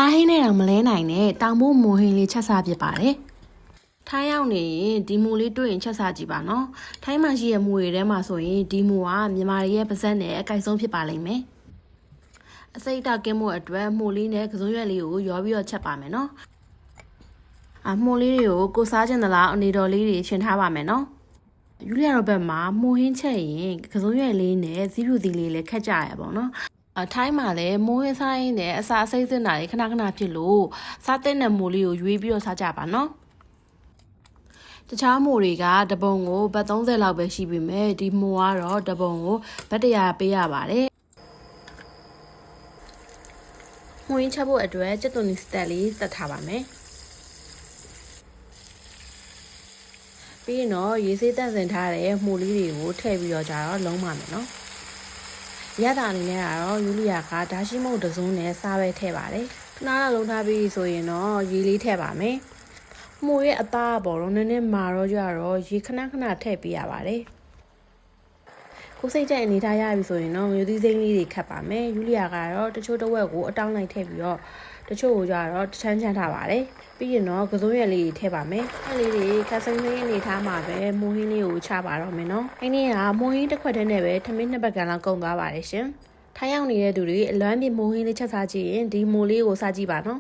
သားဟင်းနဲ့တော့မလဲနိုင်နဲ့တောင်မို့မိုဟင်းလေးချက်စားဖြစ်ပါတယ်ထိုင်းရောက်နေရင်ဒီမူလေးတွေ့ရင်ချက်စားကြည့်ပါနော်ထိုင်းမှာရှိတဲ့မူတွေထဲမှာဆိုရင်ဒီမူကမြန်မာတွေရဲ့ပါဇက်နဲ့အကိုက်ဆုံးဖြစ်ပါလိမ့်မယ်အစိတ်တကင်းမှုအတွက်မှုလေးနဲ့ကစုံရွက်လေးကိုရောပြီးတော့ချက်ပါမယ်နော်မှုလေးတွေကိုကိုစားခြင်းသလားအနေတော်လေးတွေရှင်းထားပါမယ်နော်ယူလီယာရောဘက်မှာမှုဟင်းချက်ရင်ကစုံရွက်လေးနဲ့ဇီးဖြူသီးလေးလည်းခက်ကြရပါတော့နော်ထိုင်းမှာလည်းမိုးဟင်းစားရင်းနဲ့အစာအစိတ်စင်တာတွေခဏခဏဖြစ်လို့စားတဲ့နဲ့မိုးလေးကိုရွေးပြီးတော့စားကြပါနော်တခြားမိုးတွေကတပုံကိုဘတ်30လောက်ပဲရှိပေမဲ့ဒီမိုးကတော့တပုံကိုဘတ်100ပေးရပါတယ်မိုးရင်းချက်ဖို့အတွက်ကြက်သွန်နီစတက်လေးစက်ထားပါမယ်ပြီးရင်တော့ရေဆေးတန့်စင်ထားတဲ့မိုးလေးတွေကိုထည့်ပြီးတော့ကြတော့လုံးပါမယ်နော်ရတာအနေနဲ့ကတော့ယူလီယာကဒါရှိမုတ်တစုံနဲ့စားပဲထည့်ပါတယ်ခဏလောက်လုံးထားပြီးဆိုရင်တော့ရေလေးထည့်ပါမယ်မှုရဲ့အသားပေါ်တော့နည်းနည်းမာတော့ကြတော့ရေခဏခဏထည့်ပေးရပါတယ်ကိုစိတ်ကြိုက်အနေထားရပြီဆိုရင်တော့မျိုးသီးစိမ်းလေးတွေခတ်ပါမယ်ယူလီယာကတော့တချို့တစ်ဝက်ကိုအတောင်းလိုက်ထည့်ပြီးတော့တချို့ကိုကြတော့ချမ်းချမ်းထားပါတယ်ပြီးရင်တော့ကစုံရွက်လေးထည့်ပါမယ်အဲ့လေးတွေခတ်စိမ်းစိမ်းအနေထားမှာပဲမိုးဟင်းလေးကိုချပါတော့မယ်နော်အဲ့ဒီကမိုးဟင်းတစ်ခွက်တည်းနဲ့ပဲထမင်းနှစ်ပတ်ကန်လောက်ကုန်သွားပါတယ်ရှင်ထိုင်းရောက်နေတဲ့သူတွေအလွမ်းပြမိုးဟင်းလေးချက်စားကြည့်ရင်ဒီမိုးလေးကိုစားကြည့်ပါနော်